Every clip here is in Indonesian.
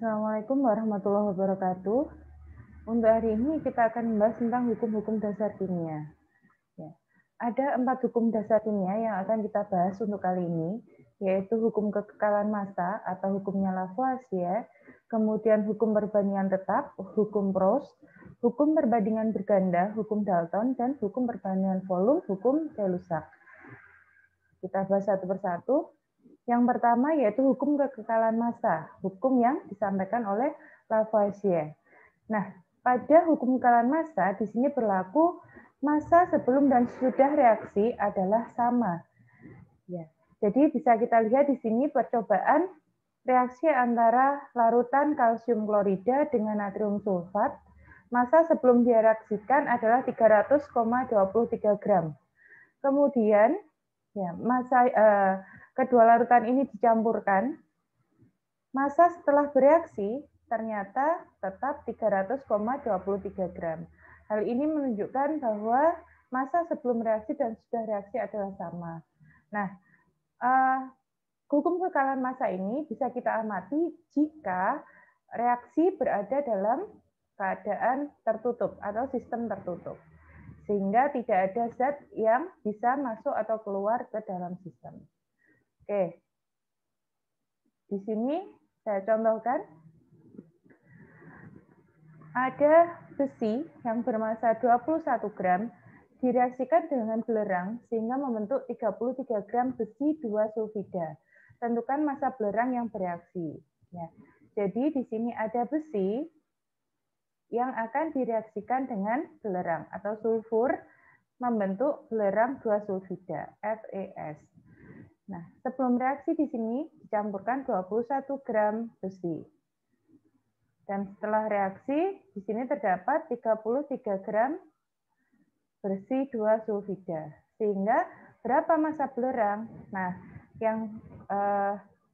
Assalamualaikum warahmatullahi wabarakatuh. Untuk hari ini kita akan membahas tentang hukum-hukum dasar kimia. Ya. Ada 4 hukum dasar kimia yang akan kita bahas untuk kali ini, yaitu hukum kekekalan massa atau hukumnya Lavoisier, kemudian hukum perbandingan tetap, hukum Proust, hukum perbandingan berganda, hukum Dalton, dan hukum perbandingan volume, hukum De-Lusac. Kita bahas satu persatu. Yang pertama yaitu hukum kekekalan massa, hukum yang disampaikan oleh Lavoisier. Nah, pada hukum kekekalan massa di sini berlaku massa sebelum dan sesudah reaksi adalah sama. Ya. Jadi bisa kita lihat di sini percobaan reaksi antara larutan kalsium klorida dengan natrium sulfat. Massa sebelum direaksikan adalah 300,23 gram. Kemudian ya, massa kedua larutan ini dicampurkan, massa setelah bereaksi ternyata tetap 300,23 gram. Hal ini menunjukkan bahwa massa sebelum reaksi dan sudah reaksi adalah sama. Nah, hukum kekekalan massa ini bisa kita amati jika reaksi berada dalam keadaan tertutup atau sistem tertutup. Sehingga tidak ada zat yang bisa masuk atau keluar ke dalam sistem. Oke, di sini saya contohkan ada besi yang bermassa 21 gram direaksikan dengan belerang sehingga membentuk 33 gram besi 2 sulfida. Tentukan massa belerang yang bereaksi. Ya. Jadi di sini ada besi yang akan direaksikan dengan belerang atau sulfur membentuk belerang 2 sulfida, FeS. Nah, sebelum reaksi di sini dicampurkan 21 gram besi. Dan setelah reaksi, di sini terdapat 33 gram besi 2 sulfida. Sehingga berapa massa belerang? Nah, yang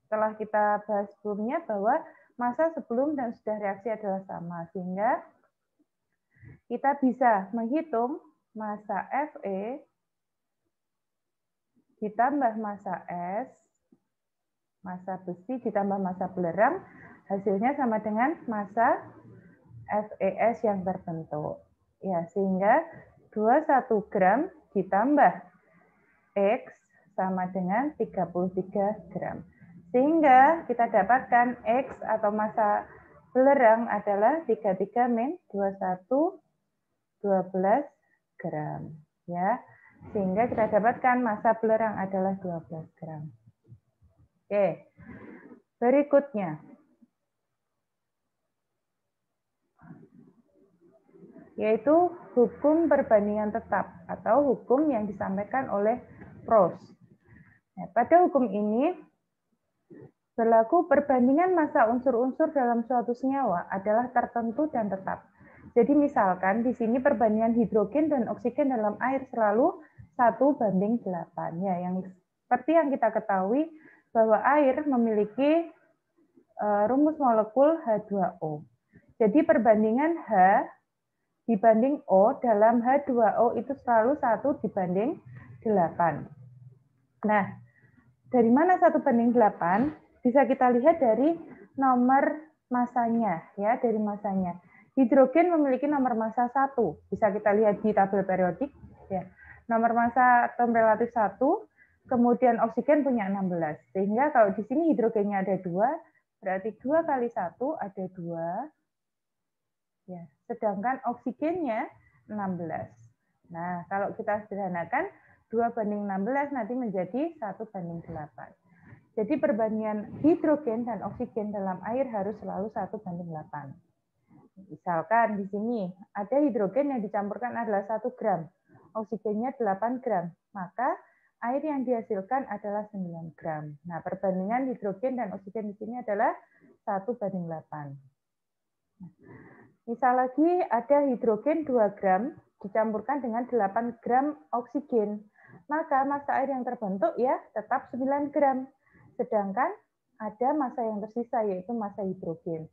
telah kita bahas sebelumnya bahwa massa sebelum dan sudah reaksi adalah sama. Sehingga kita bisa menghitung massa Fe ditambah massa S, massa besi ditambah massa belerang, hasilnya sama dengan massa FeS yang terbentuk. Ya, sehingga 21 gram ditambah X sama dengan 33 gram. Sehingga kita dapatkan X atau massa belerang adalah 33 min 21 12 gram. Ya. Sehingga kita dapatkan massa belerang adalah 12 gram. Oke, berikutnya. Yaitu hukum perbandingan tetap atau hukum yang disampaikan oleh Proust. Nah, pada hukum ini berlaku perbandingan massa unsur-unsur dalam suatu senyawa adalah tertentu dan tetap. Jadi misalkan di sini perbandingan hidrogen dan oksigen dalam air selalu 1:8. Ya, yang seperti yang kita ketahui bahwa air memiliki rumus molekul H2O. Jadi perbandingan H dibanding O dalam H2O itu selalu 1:8. Nah, dari mana 1:8? Bisa kita lihat dari nomor massanya, ya, dari massanya. Hidrogen memiliki nomor massa 1, bisa kita lihat di tabel periodik, ya. Nomor massa atom relatif 1, kemudian oksigen punya 16. Sehingga kalau di sini hidrogennya ada 2, berarti 2 kali 1 ada 2. Ya, sedangkan oksigennya 16. Nah, kalau kita sederhanakan 2:16 nanti menjadi 1:8. Jadi perbandingan hidrogen dan oksigen dalam air harus selalu 1:8. Misalkan di sini ada hidrogen yang dicampurkan adalah 1 gram, oksigennya 8 gram, maka air yang dihasilkan adalah 9 gram. Nah, perbandingan hidrogen dan oksigen di sini adalah 1:8. Misal lagi ada hidrogen 2 gram dicampurkan dengan 8 gram oksigen, maka massa air yang terbentuk ya tetap 9 gram. Sedangkan ada massa yang tersisa yaitu massa hidrogen.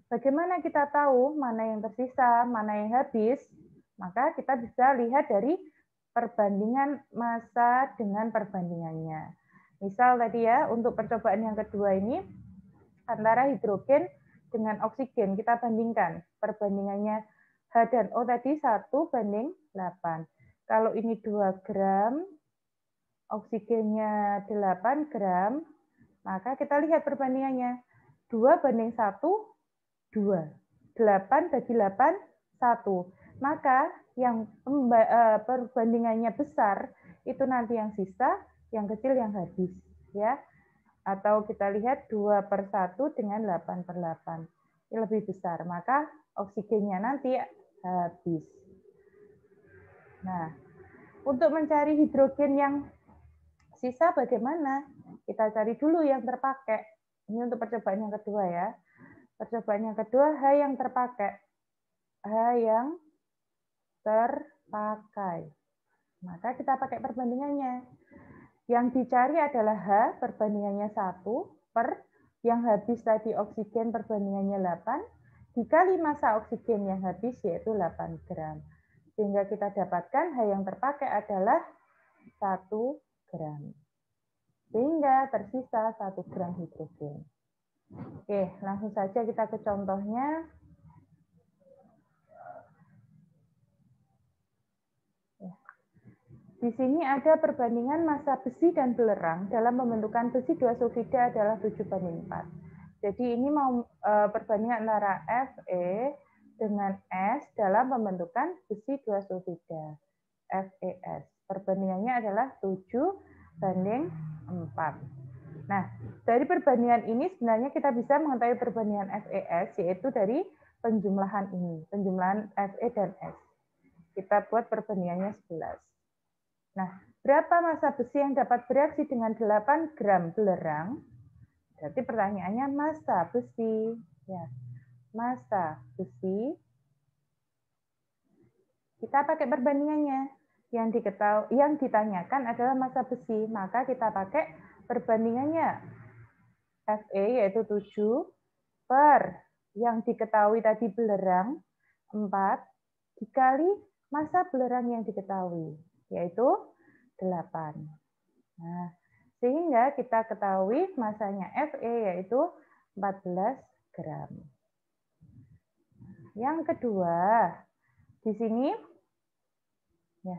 Bagaimana kita tahu mana yang tersisa, mana yang habis? Maka kita bisa lihat dari perbandingan massa dengan perbandingannya. Misal tadi ya, untuk percobaan yang kedua ini, antara hidrogen dengan oksigen. Kita bandingkan perbandingannya H dan O tadi 1 banding 8. Kalau ini 2 gram, oksigennya 8 gram, maka kita lihat perbandingannya. 2 banding 1, 2. 8 bagi 8, 1. Maka yang perbandingannya besar, itu nanti yang sisa, yang kecil yang habis. Ya. Atau kita lihat 2/1 dengan 8/8. Ini lebih besar, maka oksigennya nanti habis. Nah, untuk mencari hidrogen yang sisa bagaimana? Kita cari dulu yang terpakai. Ini untuk percobaan yang kedua ya. Percobaan yang kedua, H yang terpakai. H yang terpakai. Maka kita pakai perbandingannya. Yang dicari adalah H, perbandingannya 1, per yang habis tadi oksigen perbandingannya 8, dikali massa oksigen yang habis yaitu 8 gram. Sehingga kita dapatkan H yang terpakai adalah 1 gram. Sehingga tersisa 1 gram hidrogen. Oke, langsung saja kita ke contohnya. Di sini ada perbandingan massa besi dan belerang dalam pembentukan besi 2 sulfida adalah 7/4. Jadi ini mau perbandingan antara Fe dengan S dalam pembentukan besi 2 sulfida, FeS. Perbandingannya adalah 7/4. Nah, dari perbandingan ini sebenarnya kita bisa mengetahui perbandingan FeS, yaitu dari penjumlahan ini, penjumlahan Fe dan S. Kita buat perbandingannya 11. Nah, berapa massa besi yang dapat bereaksi dengan 8 gram belerang? Berarti pertanyaannya massa besi. Ya, massa besi. Kita pakai perbandingannya. Yang ditanyakan adalah massa besi, maka kita pakai perbandingannya. Fe yaitu 7 per yang diketahui tadi belerang 4 dikali massa belerang yang diketahui, yaitu 8. Nah, sehingga kita ketahui masanya Fe yaitu 14 gram. Yang kedua, di sini ya,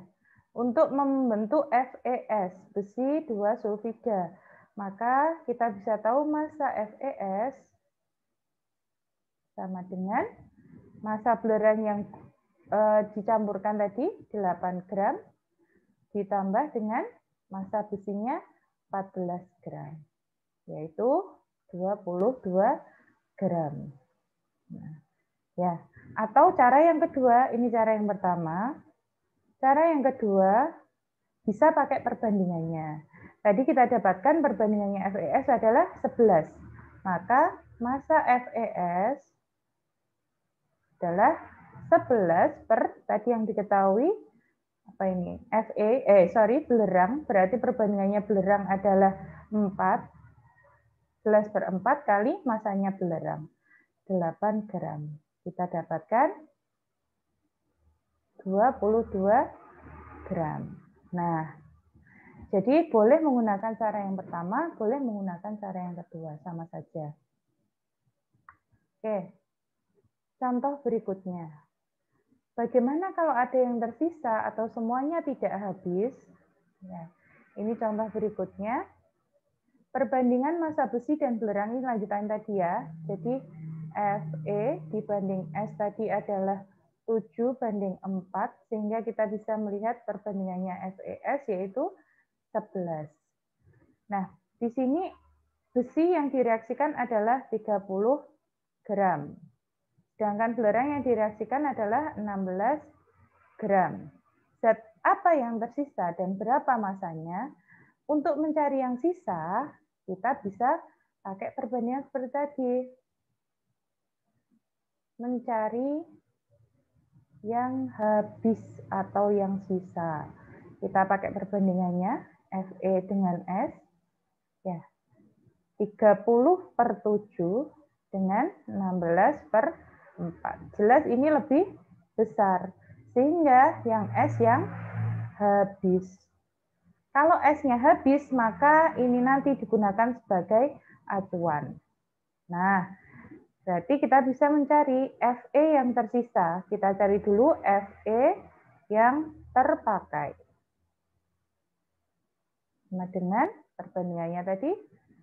untuk membentuk FeS, besi 2 sulfida, maka kita bisa tahu massa FeS sama dengan massa belerang yang dicampurkan tadi 8 gram ditambah dengan massa besinya 14 gram, yaitu 22 gram. Nah, ya, atau cara yang kedua, ini cara yang pertama. Cara yang kedua bisa pakai perbandingannya. Tadi kita dapatkan perbandingannya FeS adalah 11. Maka massa FeS adalah 11 per tadi yang diketahui apa ini? Belerang, berarti perbandingannya belerang adalah 4. 11/4 kali masanya belerang, 8 gram. Kita dapatkan 22 gram. Nah, jadi boleh menggunakan cara yang pertama, boleh menggunakan cara yang kedua, sama saja. Oke, contoh berikutnya. Bagaimana kalau ada yang tersisa atau semuanya tidak habis? Ya, ini contoh berikutnya. Perbandingan massa besi dan belerang ini lanjutan tadi ya. Jadi Fe dibanding S tadi adalah 7/4, sehingga kita bisa melihat perbandingannya FeS yaitu 11. Nah, di sini besi yang direaksikan adalah 30 gram. Sedangkan belerang yang direaksikan adalah 16 gram. Zat apa yang tersisa dan berapa masanya? Untuk mencari yang sisa, kita bisa pakai perbandingan seperti tadi. Mencari yang habis atau yang sisa. Kita pakai perbandingannya, Fe dengan S. Ya, 30/7 dengan 16/4. Jelas ini lebih besar. Sehingga yang S yang habis. Kalau S-nya habis, maka ini nanti digunakan sebagai acuan. Nah, Berarti kita bisa mencari Fe yang tersisa. Kita cari dulu Fe yang terpakai. Sama dengan perbandingannya tadi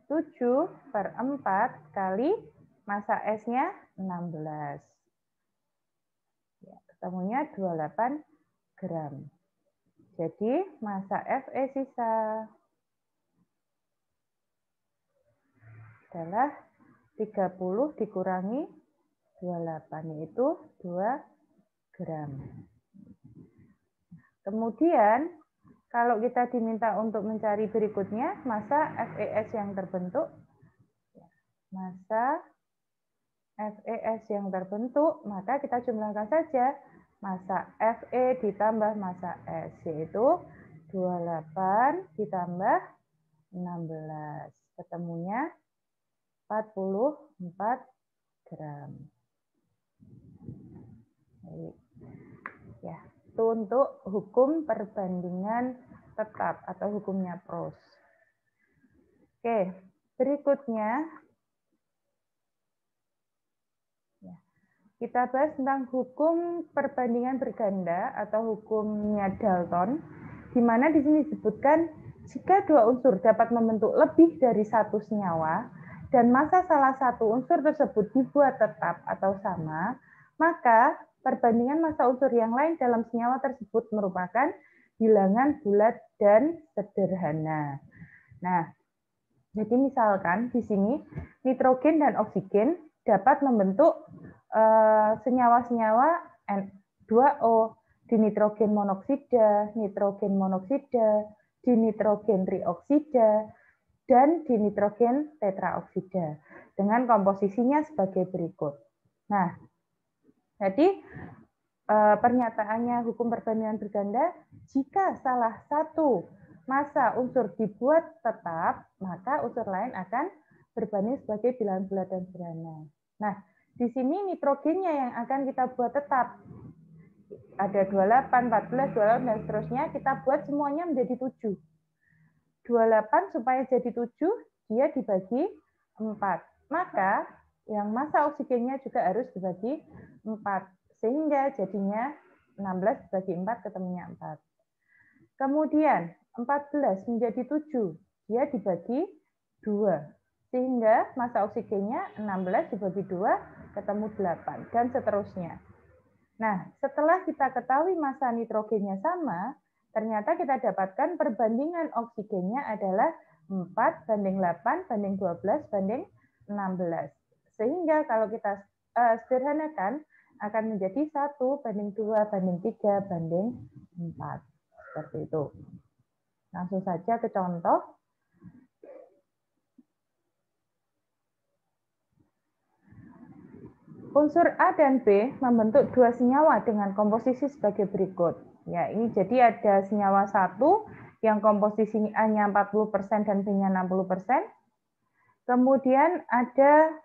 7/4 kali massa S-nya 16. Ya, ketemunya 28 gram. Jadi massa Fe sisa adalah 30 dikurangi 28, yaitu 2 gram. Kemudian, kalau kita diminta untuk mencari berikutnya, massa FeS yang terbentuk, massa FeS yang terbentuk, maka kita jumlahkan saja massa Fe ditambah massa S, yaitu 28 ditambah 16. Ketemunya 44 gram. Baik. Ya, itu untuk hukum perbandingan tetap atau hukumnya Pros. Oke, berikutnya kita bahas tentang hukum perbandingan berganda atau hukumnya Dalton, di mana di sini disebutkan jika dua unsur dapat membentuk lebih dari satu senyawa dan massa salah satu unsur tersebut dibuat tetap atau sama, maka perbandingan massa unsur yang lain dalam senyawa tersebut merupakan bilangan bulat dan sederhana. Nah, jadi misalkan di sini nitrogen dan oksigen dapat membentuk senyawa-senyawa N2O, dinitrogen monoksida, dinitrogen trioksida, dan dinitrogen tetraoksida dengan komposisinya sebagai berikut. Nah, jadi pernyataannya hukum perbandingan berganda, jika salah satu massa unsur dibuat tetap, maka unsur lain akan berbanding sebagai bilangan bulat dan sederhana. Nah, di sini nitrogennya yang akan kita buat tetap. Ada 28, 14, 28, dan seterusnya. Kita buat semuanya menjadi 7. 28 supaya jadi 7, dia dibagi 4. Maka yang massa oksigennya juga harus dibagi 4. Sehingga jadinya 16 dibagi 4, ketemunya 4. Kemudian 14 menjadi 7, dia dibagi 2. Sehingga massa oksigennya 16 dibagi 2, ketemu 8, dan seterusnya. Nah, setelah kita ketahui massa nitrogennya sama, ternyata kita dapatkan perbandingan oksigennya adalah 4/8/12/16. Sehingga kalau kita sederhanakan, akan menjadi 1/2/3/4. Seperti itu. Langsung saja ke contoh. Unsur A dan B membentuk dua senyawa dengan komposisi sebagai berikut. Ya, ini jadi ada senyawa 1 yang komposisi A-nya 40% dan B-nya 60%. Kemudian ada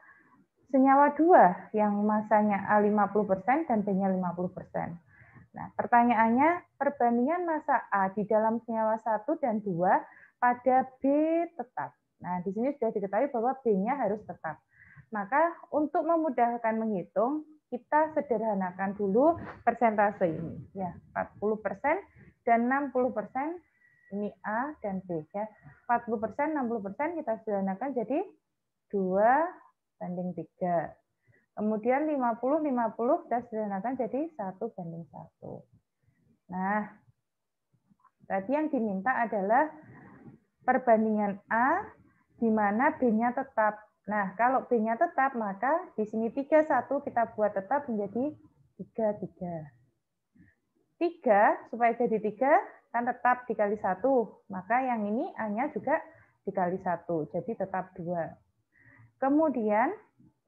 senyawa 2 yang massanya A 50% dan B-nya 50%. Nah, pertanyaannya, perbandingan massa A di dalam senyawa 1 dan 2 pada B tetap. Nah, di sini sudah diketahui bahwa B-nya harus tetap. Maka untuk memudahkan menghitung, kita sederhanakan dulu persentase ini. Ya, 40% dan 60% ini A dan B. Ya. 40%, 60% kita sederhanakan jadi 2/3. Kemudian 50/50 kita sederhanakan jadi 1/1. Nah, tadi yang diminta adalah perbandingan A di mana B-nya tetap. Nah, kalau B-nya tetap, maka di sini 31 kita buat tetap menjadi 33. 3, supaya jadi 3, kan tetap dikali 1. Maka yang ini A-nya juga dikali 1, jadi tetap 2. Kemudian,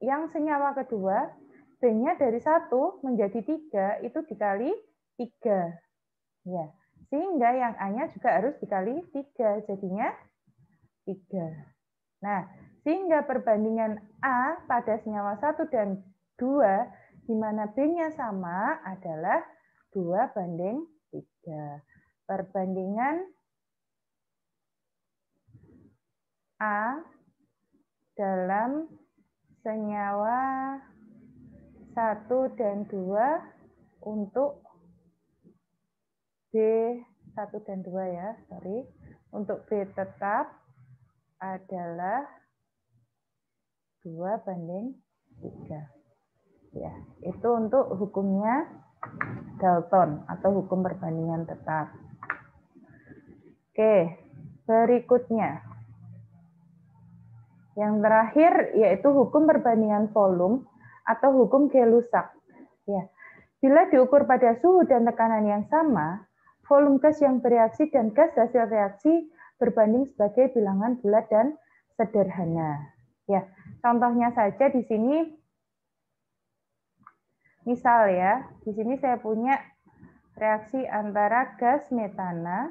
yang senyawa kedua, B-nya dari 1 menjadi 3, itu dikali 3. Ya. Sehingga yang A-nya juga harus dikali 3, jadinya 3. Nah, sehingga perbandingan A pada senyawa 1 dan 2, di mana B-nya sama adalah 2/3. Perbandingan A dalam senyawa 1 dan 2 untuk B1 dan 2 ya, sorry. Untuk B tetap adalah 2:3. Ya, itu untuk hukumnya Dalton atau hukum perbandingan tetap. Oke, berikutnya. Yang terakhir yaitu hukum perbandingan volume atau hukum Gay-Lussac. Ya. Bila diukur pada suhu dan tekanan yang sama, volume gas yang bereaksi dan gas hasil reaksi berbanding sebagai bilangan bulat dan sederhana. Ya, contohnya saja di sini, misal ya, di sini saya punya reaksi antara gas metana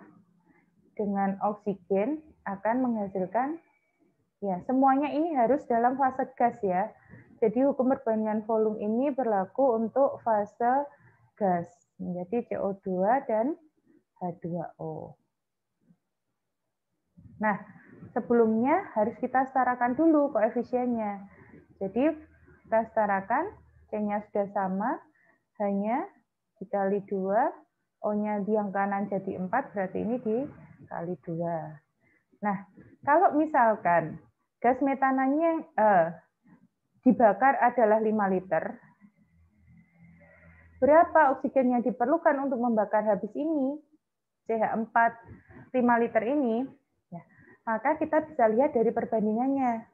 dengan oksigen akan menghasilkan, ya semuanya ini harus dalam fase gas ya. Jadi hukum perbandingan volume ini berlaku untuk fase gas, menjadi CO2 dan H2O. Nah, sebelumnya harus kita setarakan dulu koefisiennya. Jadi kita setarakan, C-nya sudah sama, H-nya dikali 2, O-nya yang kanan jadi 4, berarti ini dikali 2. Nah, kalau misalkan gas metananya dibakar adalah 5 liter, berapa oksigen yang diperlukan untuk membakar habis ini, CH4 5 liter ini, ya, maka kita bisa lihat dari perbandingannya.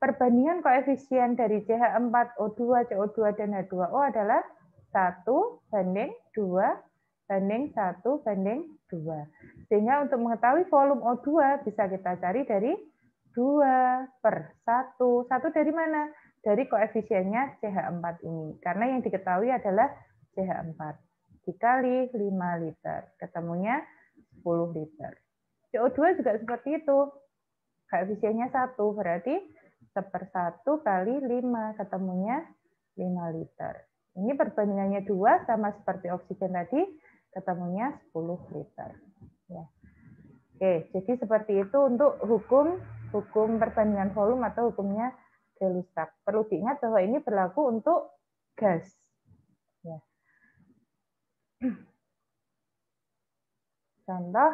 Perbandingan koefisien dari CH4, O2, CO2, dan H2O adalah 1:2:1:2. Sehingga untuk mengetahui volume O2 bisa kita cari dari 2/1. 1 dari mana? Dari koefisiennya CH4 ini. Karena yang diketahui adalah CH4. Dikali 5 liter. Ketemunya 10 liter. CO2 juga seperti itu. Koefisiennya 1. Berarti 1/1 kali 5. Ketemunya 5 liter. Ini perbandingannya 2 sama seperti oksigen tadi. Ketemunya 10 liter. Ya. Oke, jadi seperti itu untuk hukum perbandingan volume atau hukumnya Gay-Lussac. Perlu diingat bahwa ini berlaku untuk gas. Ya. Contoh,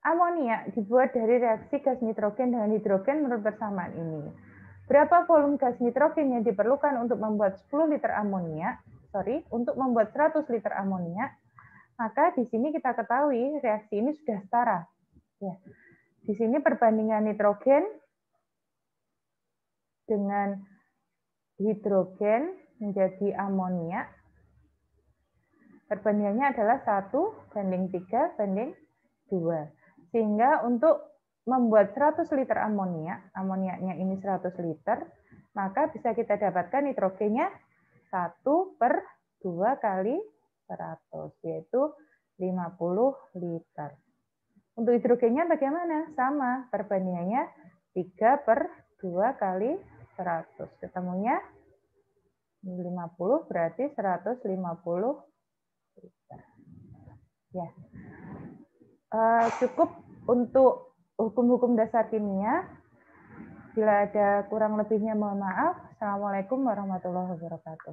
amonia dibuat dari reaksi gas nitrogen dengan hidrogen menurut persamaan ini. Berapa volume gas nitrogen yang diperlukan untuk membuat 10 liter amonia? Untuk membuat 100 liter amonia, maka di sini kita ketahui reaksi ini sudah setara. Ya. Di sini perbandingan nitrogen dengan hidrogen menjadi amonia. Perbandingannya adalah 1:3:2. Sehingga untuk membuat 100 liter amoniaknya ini 100 liter, maka bisa kita dapatkan nitrogennya 1/2 kali 100, yaitu 50 liter. Untuk hidrogennya bagaimana? Sama, perbandingannya 3/2 kali 100. Ketemunya 50 berarti 150 liter. Ya. Cukup untuk hukum-hukum dasar kimia. Bila ada kurang lebihnya mohon maaf. Assalamualaikum warahmatullahi wabarakatuh.